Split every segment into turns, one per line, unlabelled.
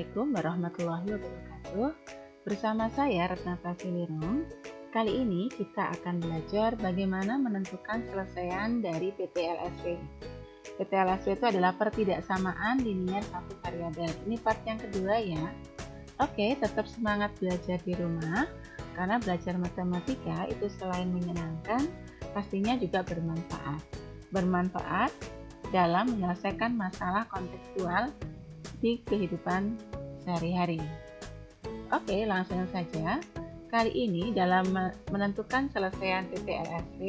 Assalamualaikum warahmatullahi wabarakatuh. Bersama saya Retna Prasilirung. Kali ini kita akan belajar bagaimana menentukan selesaian dari PT-LSV. PT-LSV itu adalah pertidaksamaan linier satu variabel. Ini part yang kedua ya. Oke, tetap semangat belajar di rumah karena belajar matematika itu selain menyenangkan, pastinya juga bermanfaat. Bermanfaat dalam menyelesaikan masalah kontekstual di kehidupan sehari-hari. Oke, langsung saja. Kali ini dalam menentukan selesaian PT-LSV,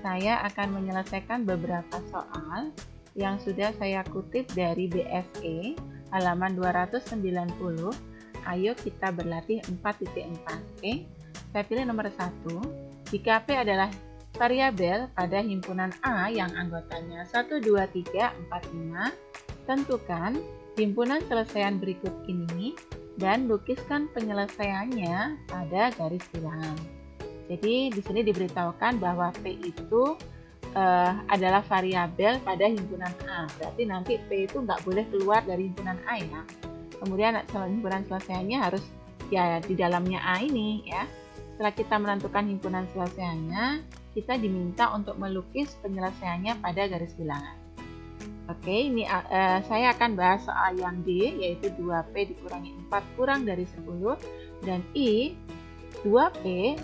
saya akan menyelesaikan beberapa soal yang sudah saya kutip dari BSE halaman 290. Ayo kita berlatih 4.4. Oke, saya pilih nomor 1. Jika P adalah variabel pada himpunan A yang anggotanya 1, 2, 3, 4, 5, tentukan himpunan selesaian berikut ini dan lukiskan penyelesaiannya pada garis bilangan. Jadi di sini diberitahukan bahwa P itu adalah variabel pada himpunan A. Berarti nanti P itu nggak boleh keluar dari himpunan A ya. Kemudian himpunan selesaiannya harus ya di dalamnya A ini ya. Setelah kita menentukan himpunan selesaiannya, kita diminta untuk melukis penyelesaiannya pada garis bilangan. Oke, ini saya akan bahas soal yang D, yaitu 2P dikurangi 4 kurang dari 10, dan I, 2P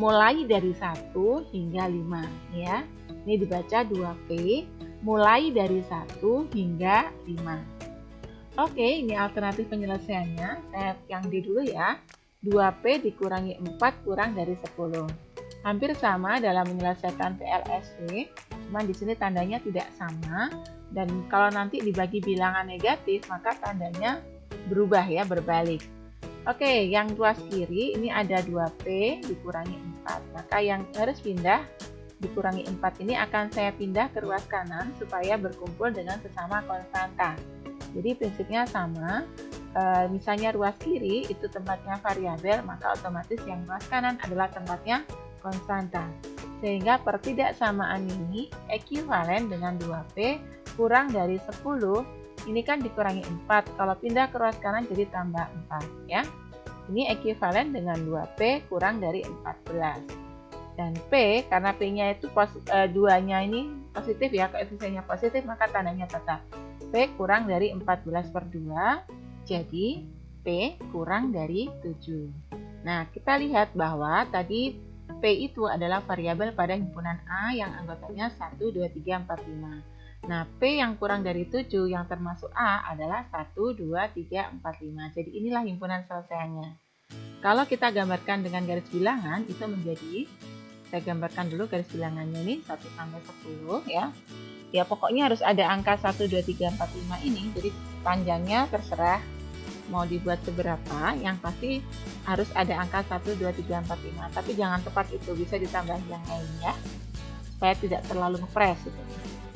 mulai dari 1 hingga 5. Ya. Ini dibaca 2P mulai dari 1 hingga 5. Oke, ini alternatif penyelesaiannya. Saya yang D dulu ya. 2P dikurangi 4 kurang dari 10. Hampir sama dalam menyelesaikan PLSV, cuma di sini tandanya tidak sama. Dan kalau nanti dibagi bilangan negatif, maka tandanya berubah ya, berbalik. Oke, yang ruas kiri ini ada 2P dikurangi 4. Maka yang harus pindah dikurangi 4 ini akan saya pindah ke ruas kanan supaya berkumpul dengan sesama konstanta. Jadi prinsipnya sama. Misalnya ruas kiri itu tempatnya variabel, maka otomatis yang ruas kanan adalah tempatnya konstanta. Sehingga pertidaksamaan ini ekuivalen dengan 2P kurang dari 10. Ini kan dikurangi 4. Kalau pindah ke ruas kanan jadi tambah 4 ya. Ini ekuivalen dengan 2P kurang dari 14. Dan P karena P-nya itu 2-nya ini positif ya, koefisiennya positif, maka tandanya tetap. P kurang dari 14/2. Jadi P kurang dari 7. Nah, kita lihat bahwa tadi P itu adalah variabel pada himpunan A yang anggotanya 1, 2, 3, 4, 5. Nah, P yang kurang dari 7 yang termasuk A adalah 1, 2, 3, 4, 5. Jadi inilah himpunan selesaiannya. Kalau kita gambarkan dengan garis bilangan, itu menjadi, saya gambarkan dulu garis bilangannya ini, 1 sampai 10 ya. Ya pokoknya harus ada angka 1, 2, 3, 4, 5 ini, jadi panjangnya terserah mau dibuat seberapa, yang pasti harus ada angka 1, 2, 3, 4, 5. Tapi jangan tepat itu, bisa ditambah yang lain ya, supaya tidak terlalu ngepres gitu.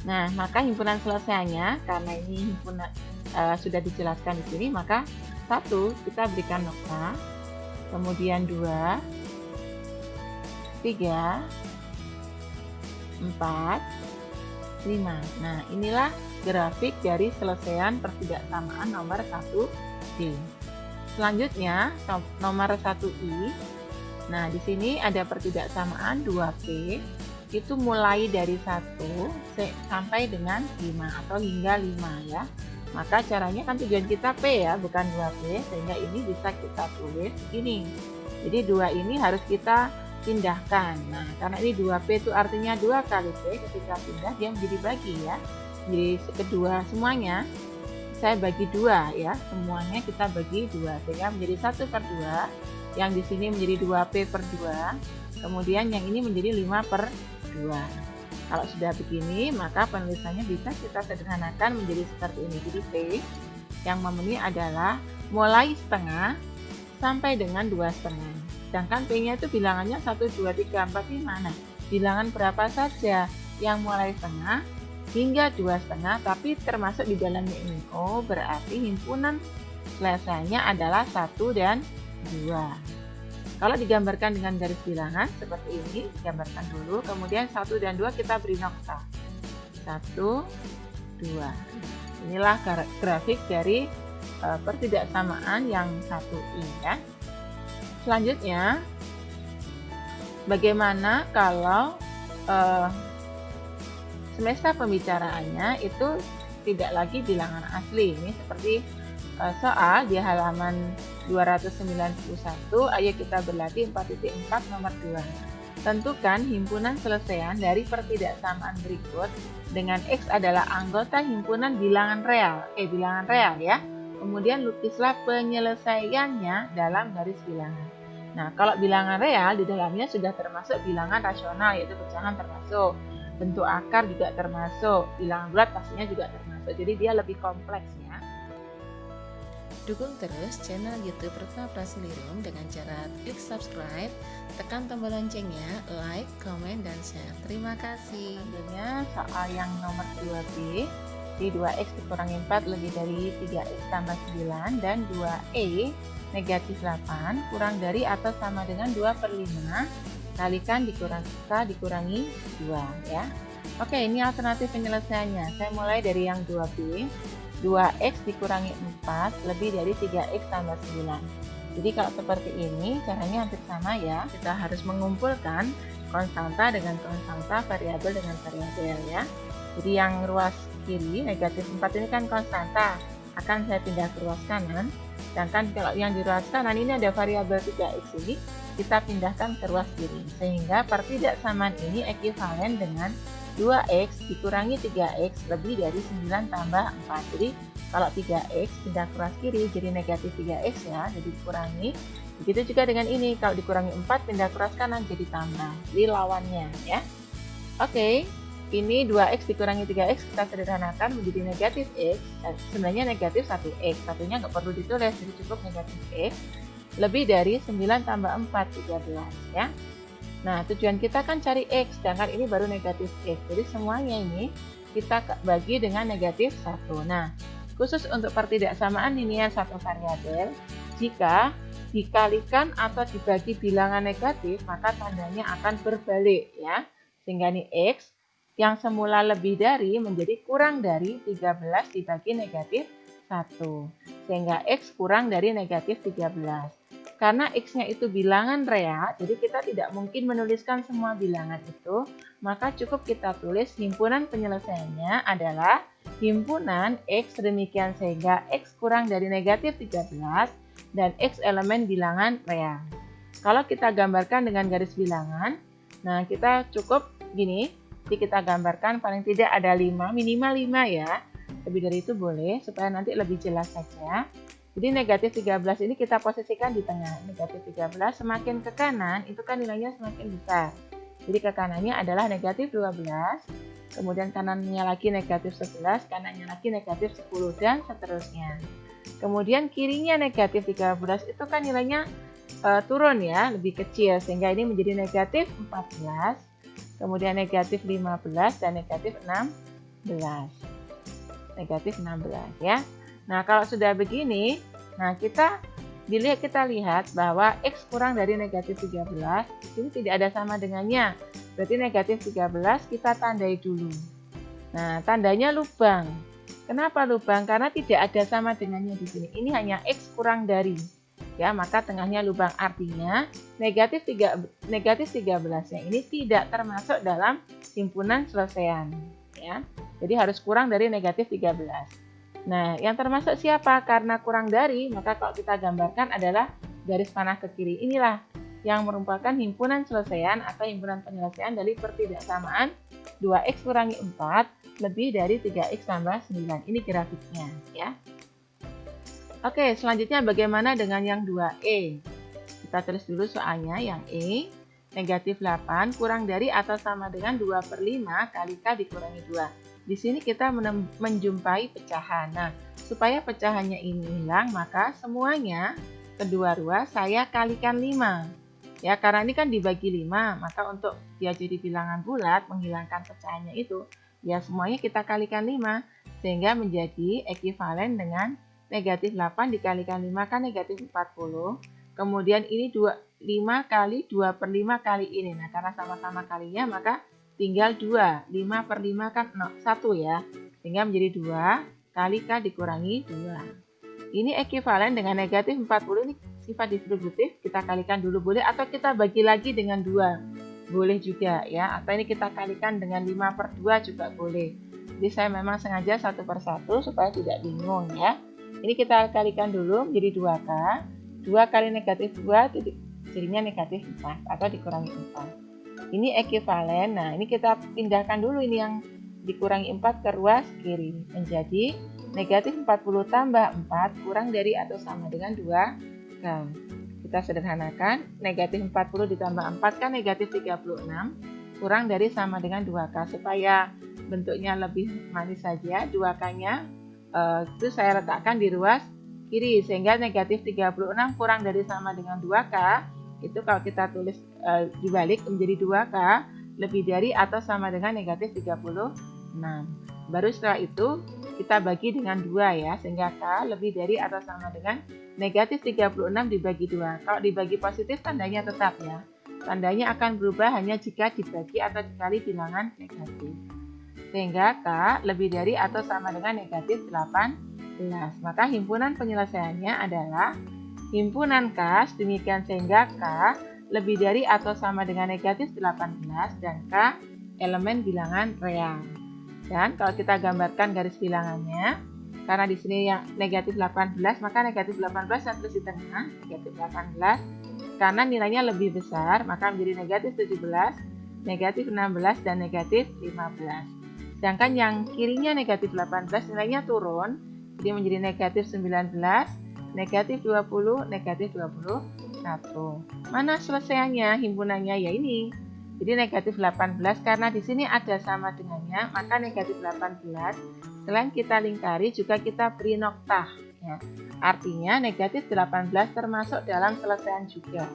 Nah, maka himpunan selesaiannya, karena ini himpunan sudah dijelaskan di sini, maka 1 kita berikan nokta, kemudian 2, 3, 4, 5. Nah, inilah grafik dari selesaian pertidaksamaan nomor 1D. Selanjutnya, nomor 1I. Nah, di sini ada pertidaksamaan 2P. Itu mulai dari 1 sampai dengan 5 atau hingga 5 ya. Maka caranya kan tujuan kita P ya, bukan 2P. Sehingga ini bisa kita tulis ini. Jadi 2 ini harus kita pindahkan. Nah, karena ini 2P itu artinya 2 kali P, ketika pindah dia menjadi bagi ya. Jadi kedua semuanya saya bagi 2 ya. Semuanya kita bagi 2 sehingga menjadi 1/2. Yang di sini menjadi 2P/2. Kemudian yang ini menjadi 5/2. Kalau sudah begini, maka penulisannya bisa kita sederhanakan menjadi seperti ini. Jadi P yang memenuhi adalah mulai setengah sampai dengan 2,5. Sedangkan P-nya itu bilangannya 1, 2, 3, 4, 5. Nah, bilangan berapa saja yang mulai setengah hingga 2,5, tapi termasuk di dalamnya ini. Oh, berarti himpunan selesainya adalah 1 dan 2. Kalau digambarkan dengan garis bilangan seperti ini, digambarkan dulu, kemudian 1 dan 2 kita beri nokta. 1, 2. Inilah grafik dari pertidaksamaan yang satu ini ya. Selanjutnya, bagaimana kalau semesta pembicaraannya itu tidak lagi bilangan asli. Ini seperti soal di halaman 291, ayo kita berlatih 4.4 nomor 2. Tentukan himpunan selesaian dari pertidaksamaan berikut dengan X adalah anggota himpunan bilangan real. Bilangan real ya. Kemudian lukislah penyelesaiannya dalam garis bilangan. Nah, kalau bilangan real di dalamnya sudah termasuk bilangan rasional, yaitu pecahan termasuk. Bentuk akar juga termasuk, bilangan bulat pastinya juga termasuk. Jadi dia lebih kompleks ya.
Dukung terus channel YouTube Retna Prasilirium dengan cara klik subscribe, tekan tombol loncengnya, like, komen, dan share. Terima kasih.
Selanjutnya soal yang nomor 2B, di 2x dikurangi 4 lebih dari 3x tambah 9 dan 2e negatif 8 kurang dari atau sama dengan 2/5 kalikan dikurangi 2 ya. Oke, ini alternatif penyelesaiannya. Saya mulai dari yang 2B. 2x dikurangi 4 lebih dari 3x tambah 9. Jadi kalau seperti ini caranya hampir sama ya. Kita harus mengumpulkan konstanta dengan konstanta, variabel dengan variabel ya. Jadi yang ruas kiri negatif 4 ini kan konstanta, akan saya pindah ke ruas kanan. Sedangkan kalau yang di ruas kanan ini ada variabel 3x ini, kita pindahkan ke ruas kiri. Sehingga pertidaksamaan ini ekuivalen dengan 2x dikurangi 3x lebih dari 9 tambah 4. Jadi kalau 3x pindah ke ruas kiri jadi negatif 3x ya, jadi dikurangi. Begitu juga dengan ini, kalau dikurangi 4 pindah ke ruas kanan jadi tambah. Jadi lawannya ya. Oke, ini 2x dikurangi 3x kita sederhanakan menjadi negatif x. Sebenarnya negatif 1x, satunya nggak perlu ditulis, jadi cukup negatif x. Lebih dari 9 tambah 4, 13 ya. Nah, tujuan kita kan cari X, sedangkan ini baru negatif X. Jadi semuanya ini kita bagi dengan negatif 1. Nah, khusus untuk pertidaksamaan linear satu variabel, jika dikalikan atau dibagi bilangan negatif, maka tandanya akan berbalik ya. Sehingga ini X yang semula lebih dari menjadi kurang dari 13 dibagi negatif 1. Sehingga X kurang dari negatif 13. Karena X-nya itu bilangan real, jadi kita tidak mungkin menuliskan semua bilangan itu, maka cukup kita tulis himpunan penyelesaiannya adalah himpunan X demikian sehingga X kurang dari negatif 13 dan X elemen bilangan real. Kalau kita gambarkan dengan garis bilangan, nah kita cukup gini, jadi kita gambarkan paling tidak ada 5, minimal 5 ya, lebih dari itu boleh supaya nanti lebih jelas saja. Jadi negatif 13 ini kita posisikan di tengah. Negatif 13 semakin ke kanan itu kan nilainya semakin besar. Jadi ke kanannya adalah negatif 12, kemudian kanannya lagi negatif 11, kanannya lagi negatif 10 dan seterusnya. Kemudian kirinya negatif 13 itu kan nilainya turun ya, lebih kecil sehingga ini menjadi negatif 14, kemudian negatif 15 dan negatif 16. Negatif 16 ya. Nah, kalau sudah begini, nah kita lihat bahwa X kurang dari negatif 13, ini tidak ada sama dengannya. Berarti negatif 13 kita tandai dulu. Nah, tandanya lubang. Kenapa lubang? Karena tidak ada sama dengannya di sini. Ini hanya X kurang dari. Ya, maka tengahnya lubang. Artinya negatif 13-nya ini tidak termasuk dalam himpunan selesaian. Ya. Jadi harus kurang dari negatif 13. Nah, yang termasuk siapa? Karena kurang dari, maka kalau kita gambarkan adalah garis panah ke kiri. Inilah yang merupakan himpunan selesaian atau himpunan penyelesaian dari pertidaksamaan 2x kurangi 4 lebih dari 3x tambah 9. Ini grafiknya ya. Oke, selanjutnya bagaimana dengan yang 2e? Kita tulis dulu soalnya yang E. Negatif 8 kurang dari atau sama dengan 2/5 kali K dikurangi 2. Di sini kita menjumpai pecahan. Nah, supaya pecahannya ini hilang, maka semuanya kedua ruas saya kalikan 5. Ya, karena ini kan dibagi 5, maka untuk dia jadi bilangan bulat, menghilangkan pecahannya itu, ya semuanya kita kalikan 5, sehingga menjadi ekuivalen dengan negatif 8 dikalikan 5 kan negatif 40. Kemudian ini 5 kali 2/5 kali ini. Nah, karena sama-sama kalinya, maka tinggal 2, 5/5 kan 1 ya, sehingga menjadi 2 kali K dikurangi 2. ini ekivalen dengan negatif 40, ini sifat distributif, kita kalikan dulu boleh, atau kita bagi lagi dengan 2, boleh juga ya, atau ini kita kalikan dengan 5/2 juga boleh. Jadi saya memang sengaja satu per satu supaya tidak bingung ya. Ini kita kalikan dulu menjadi 2K, 2 kali negatif 2 jadinya negatif 4 atau dikurangi 4. Ini ekivalen, nah ini kita pindahkan dulu ini yang dikurangi 4 ke ruas kiri, menjadi negatif 40 tambah 4 kurang dari atau sama dengan 2K. Kita sederhanakan, negatif 40 ditambah 4 kan negatif 36, kurang dari sama dengan 2K. Supaya bentuknya lebih manis saja, 2K-nya itu saya letakkan di ruas kiri, sehingga negatif 36 kurang dari sama dengan 2K, itu kalau kita tulis dibalik menjadi 2K, lebih dari atau sama dengan negatif 36. Baru setelah itu kita bagi dengan 2 ya, sehingga K lebih dari atau sama dengan negatif 36 dibagi 2. Kalau dibagi positif tandanya tetap ya. Tandanya akan berubah hanya jika dibagi atau dikali bilangan negatif. Sehingga K lebih dari atau sama dengan negatif 18. Maka himpunan penyelesaiannya adalah himpunan K, demikian sehingga K lebih dari atau sama dengan negatif 18 dan K elemen bilangan real. Dan kalau kita gambarkan garis bilangannya, karena di sini yang negatif 18, maka negatif 18 saya tulis di tengah, negatif 18. Karena nilainya lebih besar, maka menjadi negatif 17, negatif 16, dan negatif 15. Sedangkan yang kirinya negatif 18, nilainya turun, jadi menjadi negatif 19, negatif 20, negatif 21. Mana selesaiannya, himpunannya ya ini. Jadi negatif 18 karena di sini ada sama dengannya, maka negatif 18 selain kita lingkari juga kita beri noktah ya. Artinya negatif 18 termasuk dalam selesaian juga.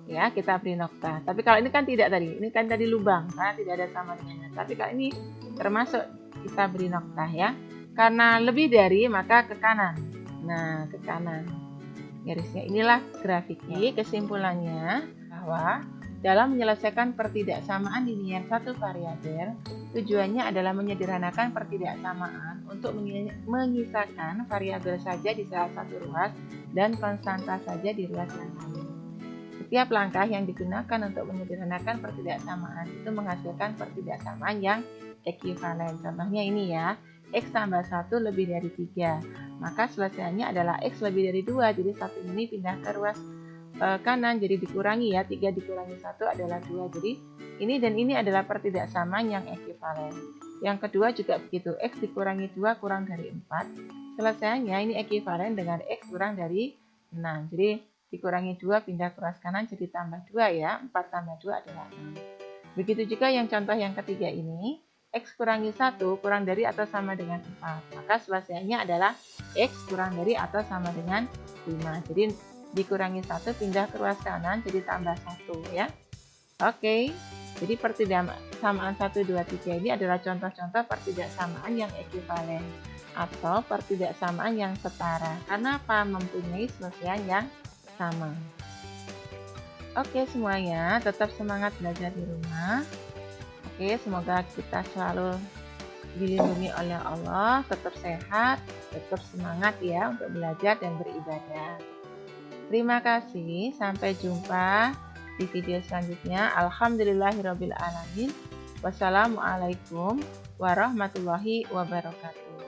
Ya, kita beri noktah. Tapi kalau ini kan tidak tadi, ini kan tadi lubang karena tidak ada sama dengannya. Tapi kalau ini termasuk kita beri noktah ya. Karena lebih dari maka ke kanan. Nah, ke kanan. Garisnya inilah grafiknya. Kesimpulannya bahwa dalam menyelesaikan pertidaksamaan linier satu variabel, tujuannya adalah menyederhanakan pertidaksamaan untuk menyisakan variabel saja di salah satu ruas dan konstanta saja di ruas yang lain. Setiap langkah yang digunakan untuk menyederhanakan pertidaksamaan itu menghasilkan pertidaksamaan yang ekivalen. Contohnya ini ya, X tambah 1 lebih dari 3. Maka selesaiannya adalah X lebih dari 2, jadi satu ini pindah ke ruas kanan, jadi dikurangi ya, 3 dikurangi 1 adalah 2. Jadi ini dan ini adalah pertidaksamaan yang ekivalen. Yang kedua juga begitu, X dikurangi 2 kurang dari 4. Selesaiannya ini ekivalen dengan X kurang dari 6. Jadi dikurangi 2 pindah ke ruas kanan jadi tambah 2 ya, 4 tambah 2 adalah 6. Begitu juga yang contoh yang ketiga ini, X kurangi 1 kurang dari atau sama dengan 4. Maka selesaiannya adalah X kurang dari atau sama dengan 5. Jadi dikurangi 1 pindah ke ruas kanan jadi tambah 1 ya. Oke, jadi pertidaksamaan 1, 2, 3 ini adalah contoh-contoh pertidaksamaan yang ekivalen atau pertidaksamaan yang setara. Karena apa? Mempunyai selesaian yang sama. Oke semuanya, tetap semangat belajar di rumah. Oke, semoga kita selalu dilindungi oleh Allah, tetap sehat, tetap semangat ya untuk belajar dan beribadah. Terima kasih, sampai jumpa di video selanjutnya. Alhamdulillahirabbil alamin. Wassalamualaikum warahmatullahi wabarakatuh.